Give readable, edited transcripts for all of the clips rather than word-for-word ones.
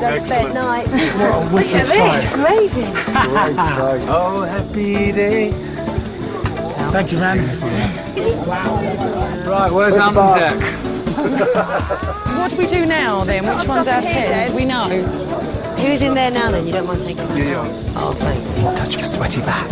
go to bed at night. What a wicked Look at this, amazing. Oh, happy day. Thank you, man. Right, where's on deck? What do we do now, then? Which one's our 10? Do we know? Who's in there now, then? You don't mind taking that? Yeah. Oh, thanks. Touch of a sweaty back.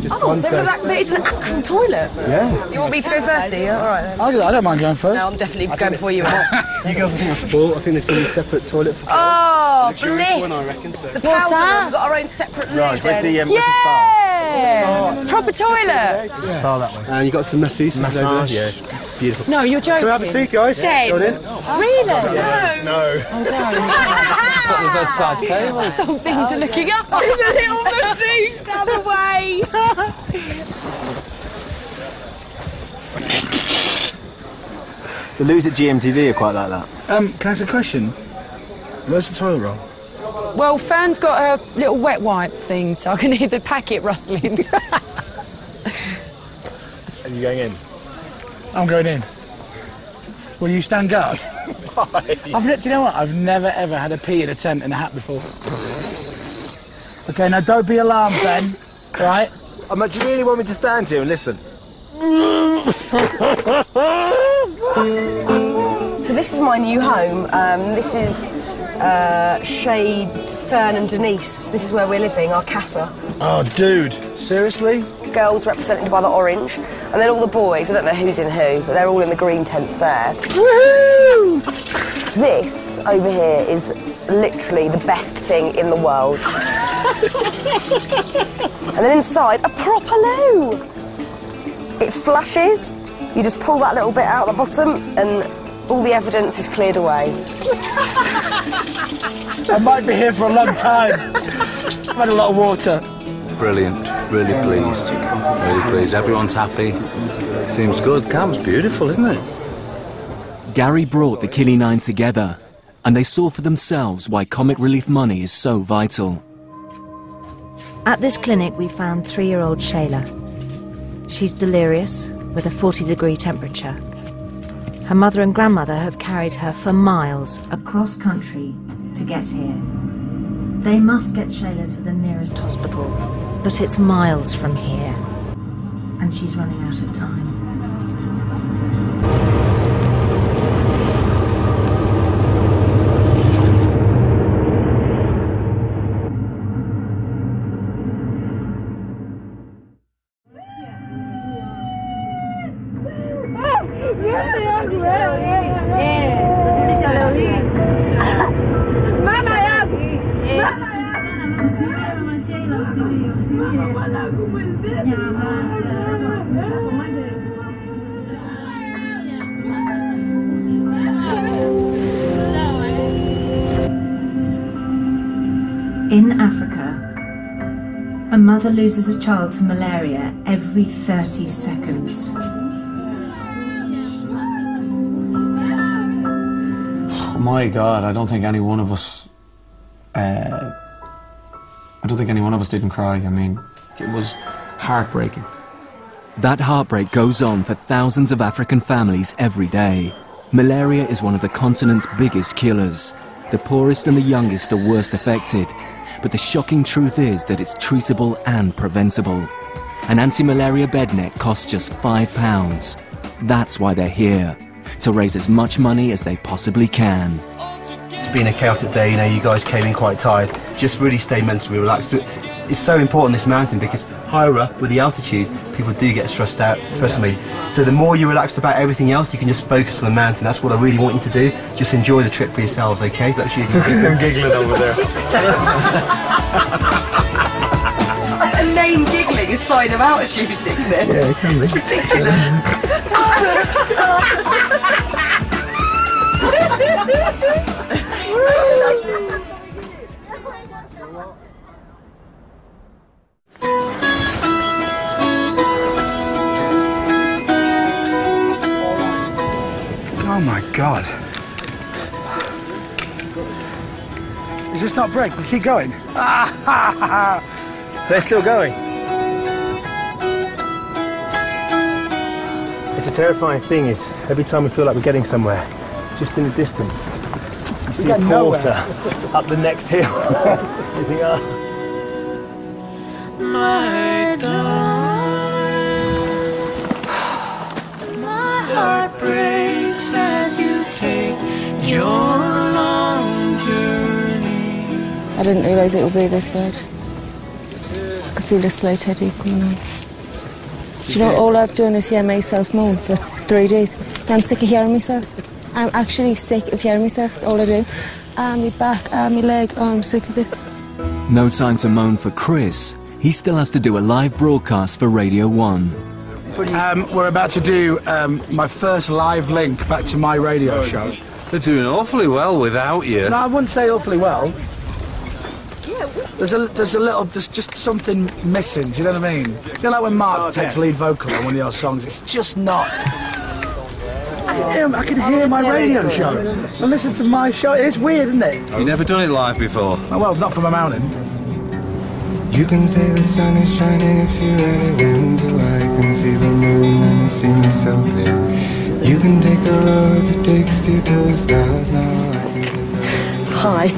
Oh, it's an actual toilet. Yeah. You want me to go first, do you? All right, then. I don't mind going first. No, I'm definitely going before you are. You girls think I'm spoiled. I think there's going to be a separate toilet for Oh, bliss! bliss! I reckon, so. The powder room, we've got our own separate loo. Right, where's the yeah! spa? Proper toilet. The spa that way. And you got some masseuses over there? Yeah, beautiful. No, you're joking. Can we have a seat, guys? Dead. Really? No. Oh, don't. Got the bedside table. Stop thinking to looking up. There's a little masseuse the other way. The loos at GMTV are quite like that. Can I ask a question? Where's the toilet roll? Well, Fearne's got her little wet wipes thing, so I can hear the packet rustling. Are you going in? I'm going in. Will you stand guard? Why? Do you know what? I've never ever had a pee in a tent in a hat before. Okay, now don't be alarmed, Ben. Right? Do you really want me to stand here and listen? So this is my new home. This is Shade, Fearne and Denise. This is where we're living, our casa. Oh, dude. Seriously? Girls represented by the orange, and then all the boys, I don't know who's in who, but they're all in the green tents there. Woohoo! This over here is literally the best thing in the world. And then inside, a proper loo. It flushes, you just pull that little bit out the bottom, and all the evidence is cleared away. I might be here for a long time. I've had a lot of water. Brilliant, really pleased. Really pleased. Everyone's happy. Seems good. Camp's beautiful, isn't it? Gary brought the Kili 9 together, and they saw for themselves why comic relief money is so vital. At this clinic, we found 3-year-old Shayla. She's delirious, with a 40-degree temperature. Her mother and grandmother have carried her for miles across country to get here. They must get Shayla to the nearest hospital, but it's miles from here, and she's running out of time. In Africa, a mother loses a child to malaria every 30 seconds. Oh my God, I don't think any one of us didn't cry. I mean, it was heartbreaking. That heartbreak goes on for thousands of African families every day. Malaria is one of the continent's biggest killers. The poorest and the youngest are worst affected. But the shocking truth is that it's treatable and preventable. An anti-malaria bed net costs just £5. That's why they're here, to raise as much money as they possibly can. It's been a chaotic day, you know, you guys came in quite tired. Just really stay mentally relaxed. It's so important, this mountain, because higher up with the altitude, people do get stressed out, trust me. So the more you're relaxed about everything else, you can just focus on the mountain. That's what I really want you to do. Just enjoy the trip for yourselves, okay? Actually, I'm giggling over there. A name giggling is a sign of altitude sickness. Yeah, it can be. It's ridiculous. Oh my God. Is this not break? We keep going. They're still going. It's a terrifying thing is every time we feel like we're getting somewhere, just in the distance, you see a porter up the next hill. Here we are. My darling, my heart breaks as you take your long journey. I didn't realise it would be this bad. I could feel a slight headache coming on. Do you know, all I've done is hear myself moan for 3 days. I'm sick of hearing myself. I'm actually sick of hearing myself. That's all I do. My back, my leg, oh, I'm sick of it. No time to moan for Chris. He still has to do a live broadcast for Radio 1. We're about to do my first live link back to my radio show. They're doing awfully well without you. No, I wouldn't say awfully well. There's just something missing, do you know what I mean? You know, like when Mark takes lead vocal on one of your songs, it's just not... I can hear my radio show and listen to my show. It's weird, isn't it? You've never done it live before? Oh, well, not from a mountain. You can say the sun is shining if you really want to. I can see the moon and I see myself clear. You can take a road that takes you to the stars now. Hi.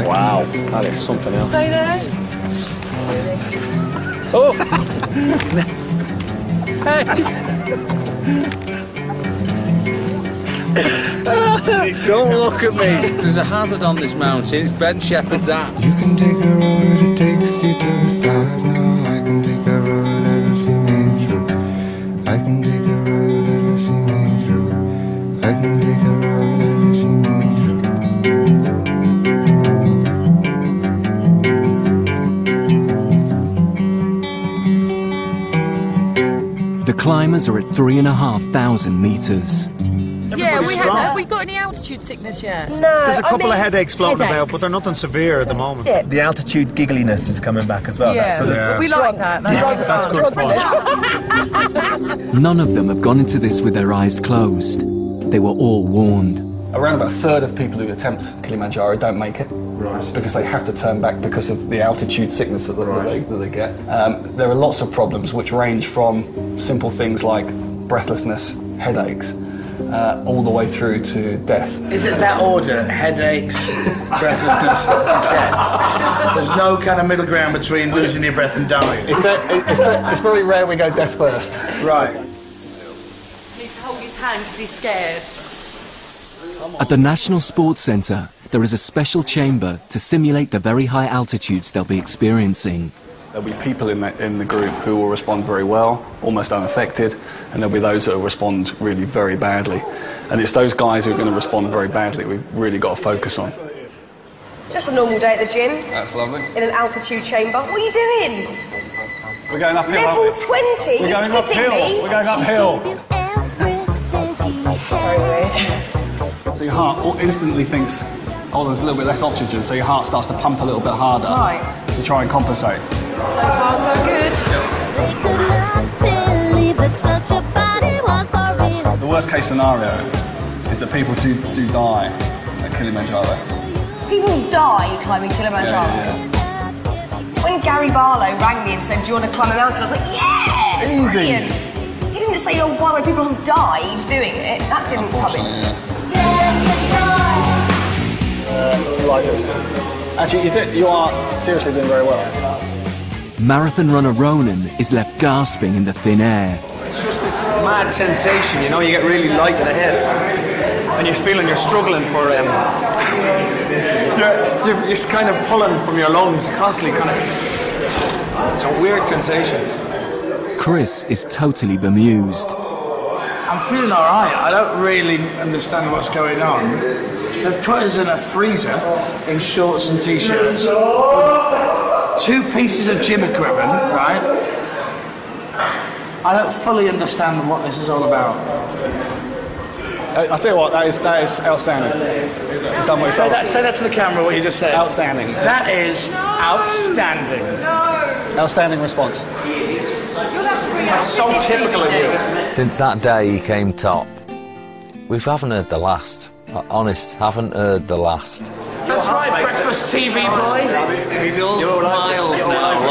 Wow, that is something else. Stay there. Oh! Don't look at me. There's a hazard on this mountain. It's Ben Shephard's app. You can take a road that takes you to the stars now. I can take a road that'll see me through. I can take a road that'll see me through. I can take a road that'll see me through. The climbers are at 3,500 metres. Yeah, have we got any altitude sickness yet? No, There's a couple of headaches floating about, but they're nothing severe at the moment. Yeah. The altitude giggliness is coming back as well. Yeah, we like that. That's good fun. None of them have gone into this with their eyes closed. They were all warned. Around about a third of people who attempt Kilimanjaro don't make it. Right. Because they have to turn back because of the altitude sickness that they get. There are lots of problems which range from simple things like breathlessness, headaches, all the way through to death. Is it that order? Headaches, breathlessness, death? There's no kind of middle ground between losing your breath and dying. It's very rare we go death first. Right. He needs to hold his hand because he's scared. At the National Sports Centre, there is a special chamber to simulate the very high altitudes they'll be experiencing. There'll be people in the group who will respond very well, almost unaffected, and there'll be those that will respond really very badly. And it's those guys who are going to respond very badly we've really got to focus on. Just a normal day at the gym. That's lovely. In an altitude chamber. What are you doing? We're going uphill, Level 20? We're going uphill. We're going uphill. Very weird. So your heart instantly thinks, oh, there's a little bit less oxygen, so your heart starts to pump a little bit harder to try and compensate. So far, so good. The worst case scenario is that people do die at Kilimanjaro. People die climbing Kilimanjaro. Yeah. When Gary Barlow rang me and said, do you want to climb a mountain? I was like, yeah! Easy. Brilliant. He didn't say, oh, by the way, people have died doing it. That didn't come in. Like this. Actually, you are seriously doing very well. Marathon runner Ronan is left gasping in the thin air. It's just this mad sensation, you know, you get really light in the head and you're feeling you're struggling for you're kind of pulling from your lungs constantly, it's a weird sensation. Chris is totally bemused. I'm feeling all right. I don't really understand what's going on. They've put us in a freezer in shorts and t-shirts. 2 pieces of gym equipment, right? I don't fully understand what this is all about. I'll tell you what, that is outstanding. It's done Say that to the camera, what you just said. Outstanding. That is outstanding. Outstanding response. That's so typical of you. Since that day he came top, we haven't heard the last. Honest, haven't heard the last. That's right, breakfast TV boy. He's all smiles now.